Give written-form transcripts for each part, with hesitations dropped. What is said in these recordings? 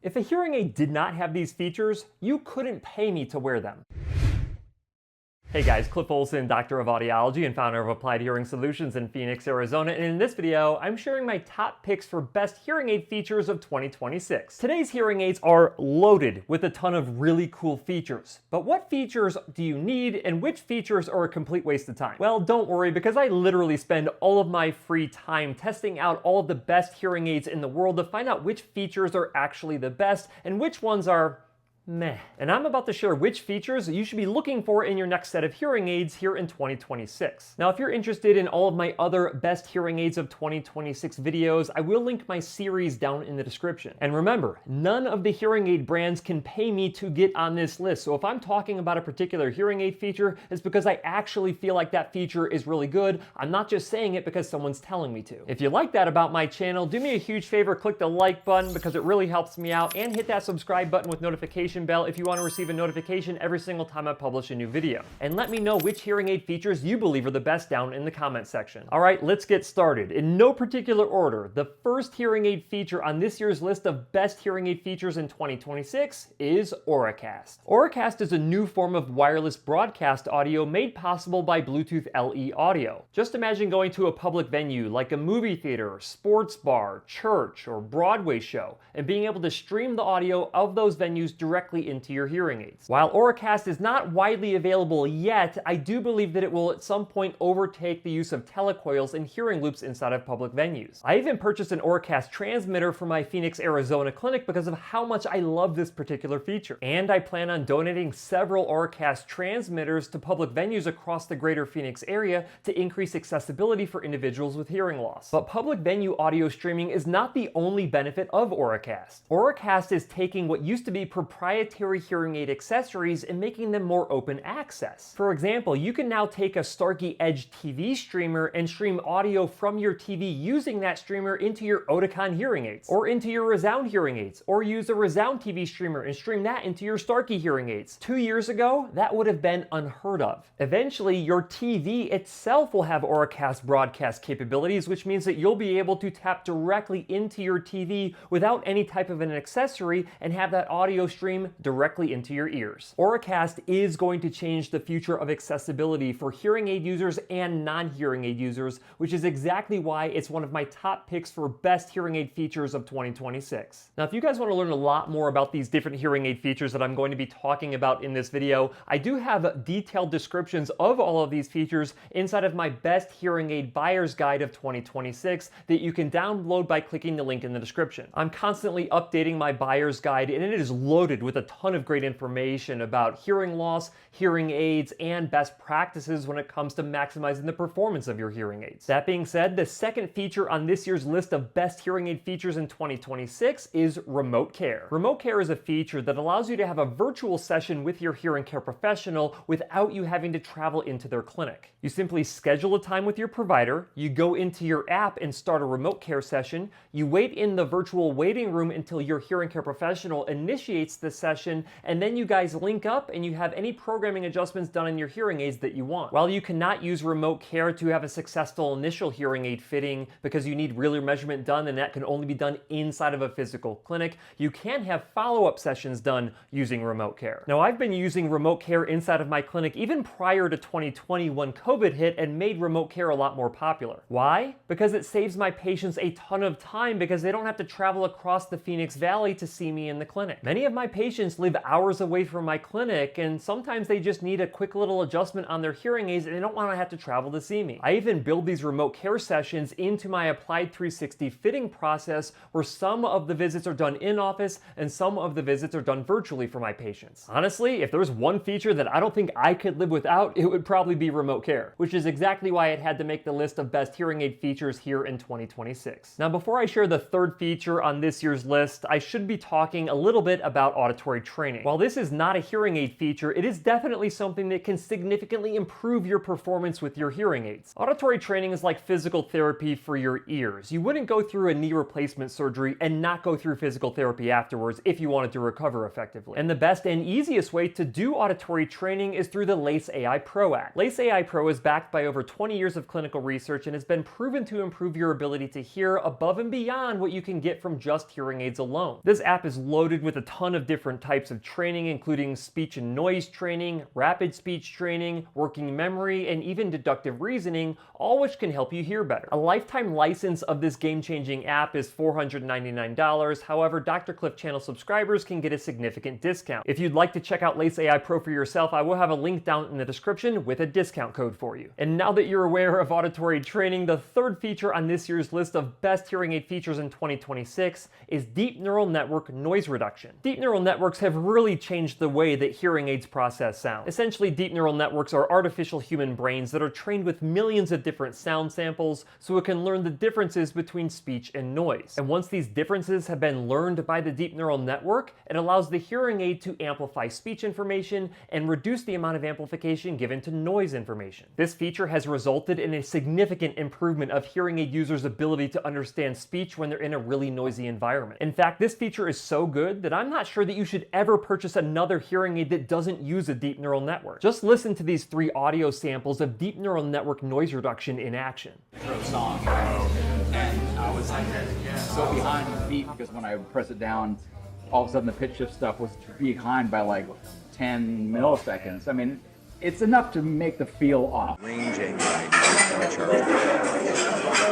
If a hearing aid did not have these features, you couldn't pay me to wear them. Hey guys, Cliff Olson, Doctor of Audiology and founder of Applied Hearing Solutions in Phoenix, Arizona, and in this video, I'm sharing my top picks for best hearing aid features of 2026. Today's hearing aids are loaded with a ton of really cool features, but what features do you need and which features are a complete waste of time? Well, don't worry, because I literally spend all of my free time testing out all of the best hearing aids in the world to find out which features are actually the best and which ones are meh. And I'm about to share which features you should be looking for in your next set of hearing aids here in 2026. Now, if you're interested in all of my other best hearing aids of 2026 videos, I will link my series down in the description. And remember, none of the hearing aid brands can pay me to get on this list. So if I'm talking about a particular hearing aid feature, it's because I actually feel like that feature is really good. I'm not just saying it because someone's telling me to. If you like that about my channel, do me a huge favor, click the like button because it really helps me out, and hit that subscribe button with notification bell if you want to receive a notification every single time I publish a new video. And let me know which hearing aid features you believe are the best down in the comment section. All right, let's get started. In no particular order, the first hearing aid feature on this year's list of best hearing aid features in 2026 is Auracast. Auracast is a new form of wireless broadcast audio made possible by Bluetooth LE audio. Just imagine going to a public venue like a movie theater, sports bar, church, or Broadway show, and being able to stream the audio of those venues directly into your hearing aids. While Auracast is not widely available yet, I do believe that it will at some point overtake the use of telecoils and hearing loops inside of public venues. I even purchased an Auracast transmitter for my Phoenix, Arizona clinic because of how much I love this particular feature. And I plan on donating several Auracast transmitters to public venues across the greater Phoenix area to increase accessibility for individuals with hearing loss. But public venue audio streaming is not the only benefit of Auracast. Auracast is taking what used to be proprietary hearing aid accessories and making them more open access. For example, you can now take a Starkey Edge TV streamer and stream audio from your TV using that streamer into your Oticon hearing aids, or into your Resound hearing aids, or use a Resound TV streamer and stream that into your Starkey hearing aids. 2 years ago, that would have been unheard of. Eventually, your TV itself will have Auracast broadcast capabilities, which means that you'll be able to tap directly into your TV without any type of an accessory and have that audio stream directly into your ears. Auracast is going to change the future of accessibility for hearing aid users and non-hearing aid users, which is exactly why it's one of my top picks for best hearing aid features of 2026. Now, if you guys want to learn a lot more about these different hearing aid features that I'm going to be talking about in this video, I do have detailed descriptions of all of these features inside of my best hearing aid buyer's guide of 2026 that you can download by clicking the link in the description. I'm constantly updating my buyer's guide, and it is loaded with a ton of great information about hearing loss, hearing aids, and best practices when it comes to maximizing the performance of your hearing aids. That being said, the second feature on this year's list of best hearing aid features in 2026 is remote care. Remote care is a feature that allows you to have a virtual session with your hearing care professional without you having to travel into their clinic. You simply schedule a time with your provider, you go into your app and start a remote care session, you wait in the virtual waiting room until your hearing care professional initiates the session, and then you guys link up and you have any programming adjustments done in your hearing aids that you want. While you cannot use remote care to have a successful initial hearing aid fitting because you need real measurement done and that can only be done inside of a physical clinic, you can have follow-up sessions done using remote care. Now, I've been using remote care inside of my clinic even prior to 2020 when COVID hit and made remote care a lot more popular. Why? Because it saves my patients a ton of time because they don't have to travel across the Phoenix Valley to see me in the clinic. Many of my patients live hours away from my clinic, and sometimes they just need a quick little adjustment on their hearing aids and they don't want to have to travel to see me. I even build these remote care sessions into my Applied 360 fitting process, where some of the visits are done in office and some of the visits are done virtually for my patients. Honestly, if there's one feature that I don't think I could live without, it would probably be remote care, which is exactly why it had to make the list of best hearing aid features here in 2026. Now, before I share the third feature on this year's list, I should be talking a little bit about auditory auditory training. While this is not a hearing aid feature, it is definitely something that can significantly improve your performance with your hearing aids. Auditory training is like physical therapy for your ears. You wouldn't go through a knee replacement surgery and not go through physical therapy afterwards if you wanted to recover effectively. And the best and easiest way to do auditory training is through the LACE AI Pro Act. LACE AI Pro is backed by over 20 years of clinical research and has been proven to improve your ability to hear above and beyond what you can get from just hearing aids alone. This app is loaded with a ton of different types of training, including speech and noise training, rapid speech training, working memory, and even deductive reasoning, all which can help you hear better. A lifetime license of this game-changing app is $499. However, Dr. Cliff channel subscribers can get a significant discount. If you'd like to check out LACE AI Pro for yourself, I will have a link down in the description with a discount code for you. And now that you're aware of auditory training, the third feature on this year's list of best hearing aid features in 2026 is deep neural network noise reduction. Deep neural networks have really changed the way that hearing aids process sound. Essentially, deep neural networks are artificial human brains that are trained with millions of different sound samples so it can learn the differences between speech and noise. And once these differences have been learned by the deep neural network, it allows the hearing aid to amplify speech information and reduce the amount of amplification given to noise information. This feature has resulted in a significant improvement of hearing aid users' ability to understand speech when they're in a really noisy environment. In fact, this feature is so good that I'm not sure that you should ever purchase another hearing aid that doesn't use a deep neural network. Just listen to these 3 audio samples of deep neural network noise reduction in action. Song, and I was so behind the beat because when I would press it down, all of a sudden the pitch shift stuff was behind by like 10 milliseconds. I mean, it's enough to make the feel off. Range anxiety.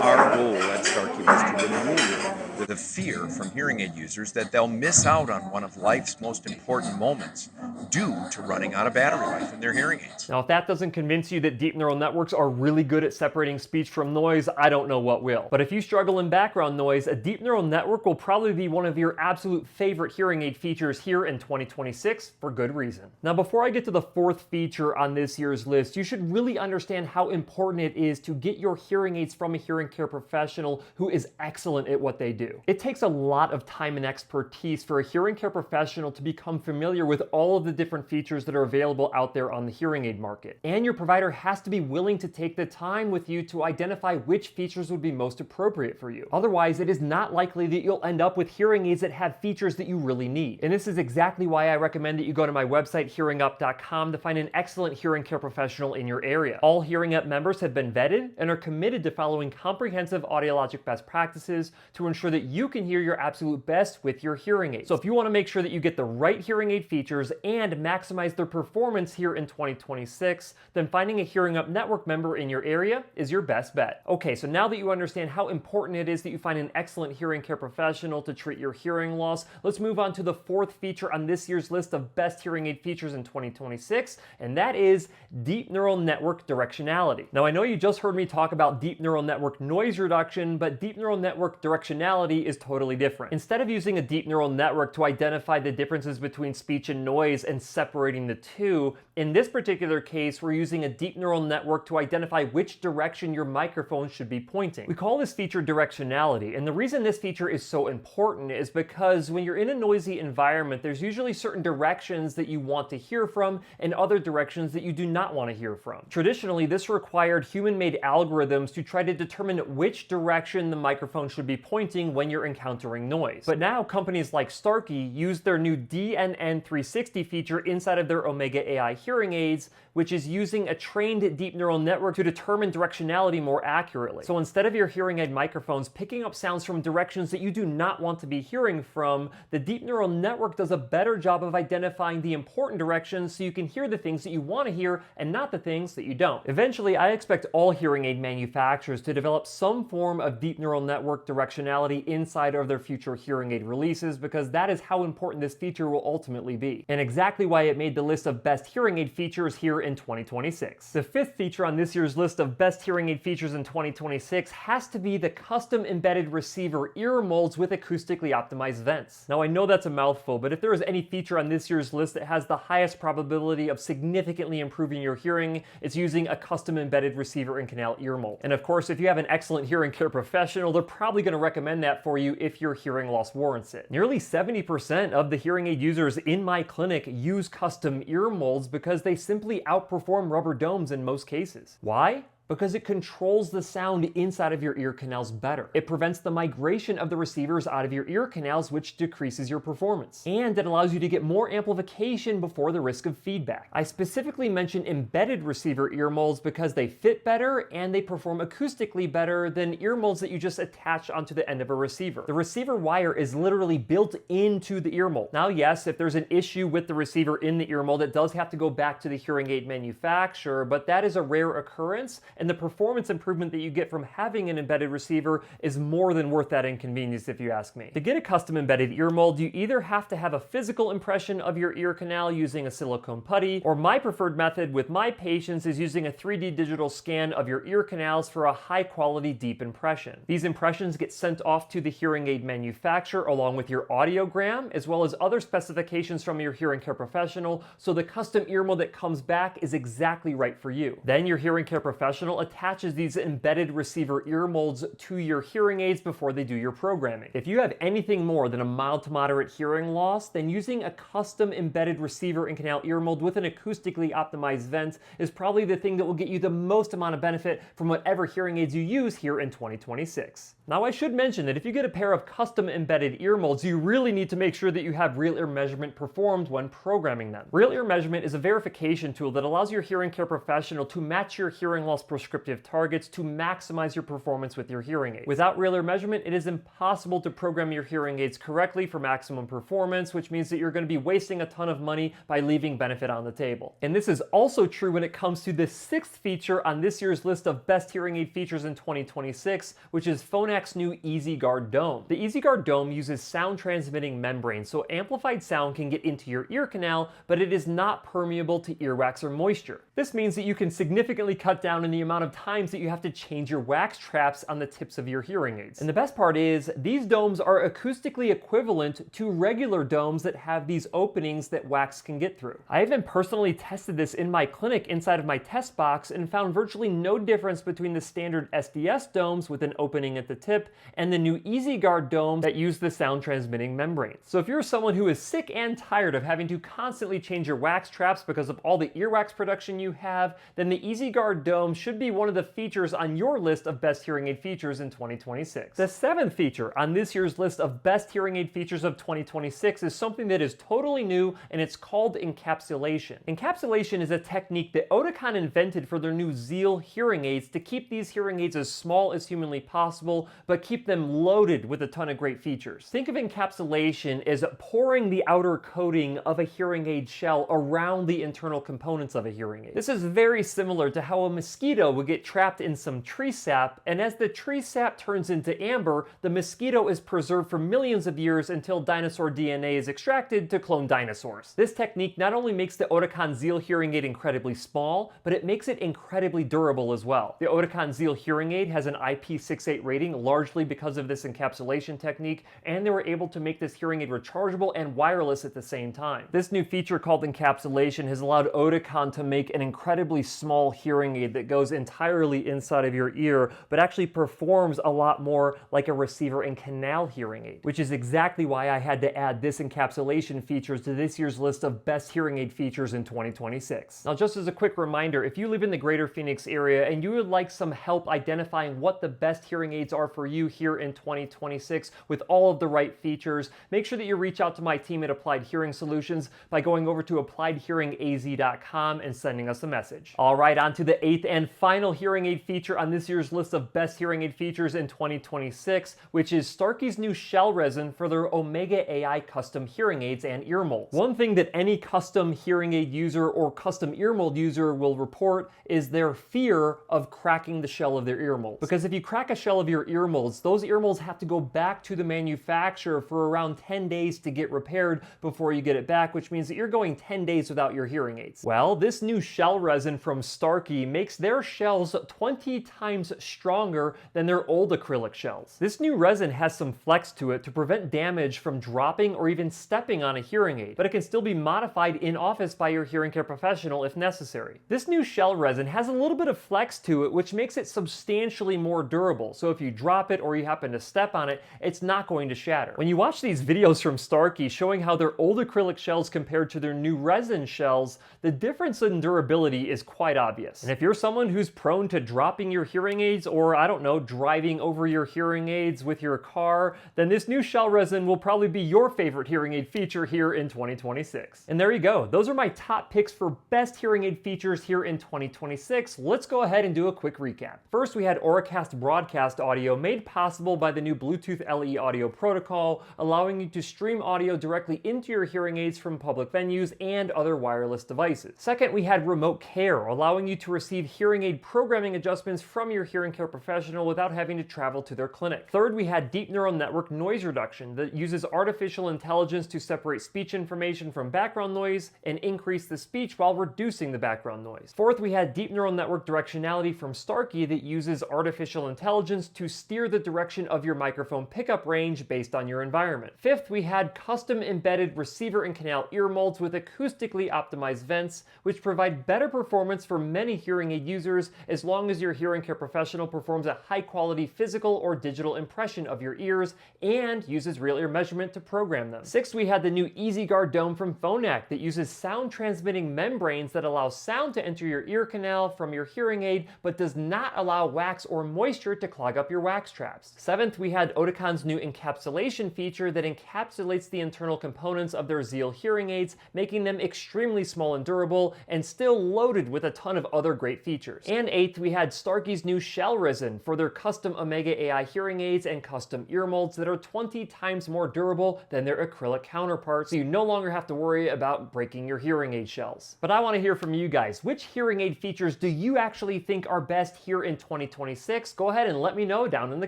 Our goal at Starkey was to remove the fear from hearing aid users that they'll miss out on one of life's most important moments due to running out of battery life in their hearing aids. Now, if that doesn't convince you that deep neural networks are really good at separating speech from noise, I don't know what will. But if you struggle in background noise, a deep neural network will probably be one of your absolute favorite hearing aid features here in 2026 for good reason. Now, before I get to the fourth feature on this year's list, you should really understand how important it is to get your hearing aids from a hearing care professional who is excellent at what they do. It takes a lot of time and expertise for a hearing care professional to become familiar with all of the different features that are available out there on the hearing aid market. And your provider has to be willing to take the time with you to identify which features would be most appropriate for you. Otherwise, it is not likely that you'll end up with hearing aids that have features that you really need. And this is exactly why I recommend that you go to my website, HearingUp.com, to find an excellent hearing care professional in your area. All HearingUp members have been vetted and are committed to following comprehensive audiologic best practices to ensure that you can hear your absolute best with your hearing aids. So if you want to make sure that you get the right hearing aid features and maximize their performance here in 2026, then finding a HearingUp network member in your area is your best bet. Okay, so now that you understand how important it is that you find an excellent hearing care professional to treat your hearing loss, let's move on to the fourth feature on this year's list of best hearing aid features in 2026, and that is deep neural network directionality. Now, I know you just heard me talk about deep neural network noise reduction, but deep neural network directionality is totally different. Instead of using a deep neural network to identify the differences between speech and noise and separating the two, in this particular case, we're using a deep neural network to identify which direction your microphone should be pointing. We call this feature directionality, and the reason this feature is so important is because when you're in a noisy environment, there's usually certain directions that you want to hear from and other directions that you do not want to hear from. Traditionally, this required human-made algorithms to try to determine which direction the microphone should be pointing when you're encountering noise. But now companies like Starkey use their new DNN 360 feature inside of their Omega AI hearing aids, which is using a trained deep neural network to determine directionality more accurately. So instead of your hearing aid microphones picking up sounds from directions that you do not want to be hearing from, the deep neural network does a better job of identifying the important directions so you can hear the things that you want to hear and not the things that you don't. Eventually, I expect all hearing aid manufacturers to develop some form of deep neural network directionality inside of their future hearing aid releases, because that is how important this feature will ultimately be, and exactly why it made the list of best hearing aid features here in 2026. The fifth feature on this year's list of best hearing aid features in 2026 has to be the custom embedded receiver Earmolds with acoustically optimized vents. Now, I know that's a mouthful, but if there is any feature on this year's list that has the highest probability of significantly improving your hearing, it's using a custom embedded receiver and canal ear mold. And of course, if you have an excellent hearing care professional, they're probably going to recommend that that for you if your hearing loss warrants it. Nearly 70% of the hearing aid users in my clinic use custom ear molds because they simply outperform rubber domes in most cases. Why? Because it controls the sound inside of your ear canals better. It prevents the migration of the receivers out of your ear canals, which decreases your performance. And it allows you to get more amplification before the risk of feedback. I specifically mention embedded receiver ear molds because they fit better and they perform acoustically better than ear molds that you just attach onto the end of a receiver. The receiver wire is literally built into the ear mold. Now, yes, if there's an issue with the receiver in the ear mold, it does have to go back to the hearing aid manufacturer, but that is a rare occurrence, and the performance improvement that you get from having an embedded receiver is more than worth that inconvenience, if you ask me. To get a custom embedded ear mold, you either have to have a physical impression of your ear canal using a silicone putty, or my preferred method with my patients is using a 3D digital scan of your ear canals for a high quality deep impression. These impressions get sent off to the hearing aid manufacturer along with your audiogram, as well as other specifications from your hearing care professional, so the custom ear mold that comes back is exactly right for you. Then your hearing care professional attaches these embedded receiver ear molds to your hearing aids before they do your programming. If you have anything more than a mild to moderate hearing loss, then using a custom embedded receiver and canal ear mold with an acoustically optimized vent is probably the thing that will get you the most amount of benefit from whatever hearing aids you use here in 2026. Now, I should mention that if you get a pair of custom embedded ear molds, you really need to make sure that you have real ear measurement performed when programming them. Real ear measurement is a verification tool that allows your hearing care professional to match your hearing loss prescriptive targets to maximize your performance with your hearing aids. Without real ear measurement, it is impossible to program your hearing aids correctly for maximum performance, which means that you're going to be wasting a ton of money by leaving benefit on the table. And this is also true when it comes to the 6th feature on this year's list of best hearing aid features in 2026, which is Phonac's new EasyGuard Dome. The EasyGuard Dome uses sound transmitting membranes, so amplified sound can get into your ear canal, but it is not permeable to earwax or moisture. This means that you can significantly cut down in the amount of times that you have to change your wax traps on the tips of your hearing aids. And the best part is, these domes are acoustically equivalent to regular domes that have these openings that wax can get through. I even personally tested this in my clinic inside of my test box and found virtually no difference between the standard SDS domes with an opening at the tip and the new EasyGuard domes that use the sound transmitting membranes. So if you're someone who is sick and tired of having to constantly change your wax traps because of all the earwax production you have, then the EasyGuard Dome should be one of the features on your list of best hearing aid features in 2026. The 7th feature on this year's list of best hearing aid features of 2026 is something that is totally new, and it's called encapsulation. Encapsulation is a technique that Oticon invented for their new Zeal hearing aids to keep these hearing aids as small as humanly possible, but keep them loaded with a ton of great features. Think of encapsulation as pouring the outer coating of a hearing aid shell around the internal components of a hearing aid. This is very similar to how a mosquito would get trapped in some tree sap, and as the tree sap turns into amber, the mosquito is preserved for millions of years until dinosaur DNA is extracted to clone dinosaurs. This technique not only makes the Oticon Zeal hearing aid incredibly small, but it makes it incredibly durable as well. The Oticon Zeal hearing aid has an IP68 rating largely because of this encapsulation technique, and they were able to make this hearing aid rechargeable and wireless at the same time. This new feature called encapsulation has allowed Oticon to make an incredibly small hearing aid that goes entirely inside of your ear, but actually performs a lot more like a receiver and canal hearing aid, which is exactly why I had to add this encapsulation features to this year's list of best hearing aid features in 2026. Now, just as a quick reminder, if you live in the greater Phoenix area and you would like some help identifying what the best hearing aids are for you here in 2026 with all of the right features, make sure that you reach out to my team at Applied Hearing Solutions by going over to appliedhearingaz.com and sending us a message. All right, on to the 8th and final hearing aid feature on this year's list of best hearing aid features in 2026, which is Starkey's new shell resin for their Omega AI custom hearing aids and ear molds. One thing that any custom hearing aid user or custom ear mold user will report is their fear of cracking the shell of their ear molds. Because if you crack a shell of your ear molds, those ear molds have to go back to the manufacturer for around 10 days to get repaired before you get it back, which means that you're going 10 days without your hearing aids. Well, this new shell resin from Starkey makes their shells 20 times stronger than their old acrylic shells. This new resin has some flex to it to prevent damage from dropping or even stepping on a hearing aid, but it can still be modified in office by your hearing care professional if necessary. This new shell resin has a little bit of flex to it, which makes it substantially more durable, so if you drop it or you happen to step on it, it's not going to shatter. When you watch these videos from Starkey showing how their old acrylic shells compared to their new resin shells, the difference in durability is quite obvious. And if you're someone who's prone to dropping your hearing aids or, I don't know, driving over your hearing aids with your car, then this new shell resin will probably be your favorite hearing aid feature here in 2026. And there you go. Those are my top picks for best hearing aid features here in 2026. Let's go ahead and do a quick recap. First, we had Auracast broadcast audio made possible by the new Bluetooth LE audio protocol, allowing you to stream audio directly into your hearing aids from public venues and other wireless devices. Second, we had remote care, allowing you to receive hearing aid programming adjustments from your hearing care professional without having to travel to their clinic. Third, we had deep neural network noise reduction that uses artificial intelligence to separate speech information from background noise and increase the speech while reducing the background noise. Fourth, we had deep neural network directionality from Starkey that uses artificial intelligence to steer the direction of your microphone pickup range based on your environment. Fifth, we had custom embedded receiver and canal ear molds with acoustically optimized vents, which provide better performance for many hearing aid users as long as your hearing care professional performs a high quality physical or digital impression of your ears and uses real ear measurement to program them. Sixth, we had the new EasyGuard Dome from Phonak that uses sound transmitting membranes that allow sound to enter your ear canal from your hearing aid but does not allow wax or moisture to clog up your wax traps. Seventh, we had Oticon's new encapsulation feature that encapsulates the internal components of their Zeal hearing aids, making them extremely small and durable and still loaded with a ton of other great features. And eighth, we had Starkey's new shell resin for their custom Omega AI hearing aids and custom ear molds that are 20 times more durable than their acrylic counterparts, so you no longer have to worry about breaking your hearing aid shells. But I want to hear from you guys. Which hearing aid features do you actually think are best here in 2026? Go ahead and let me know down in the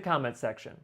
comments section.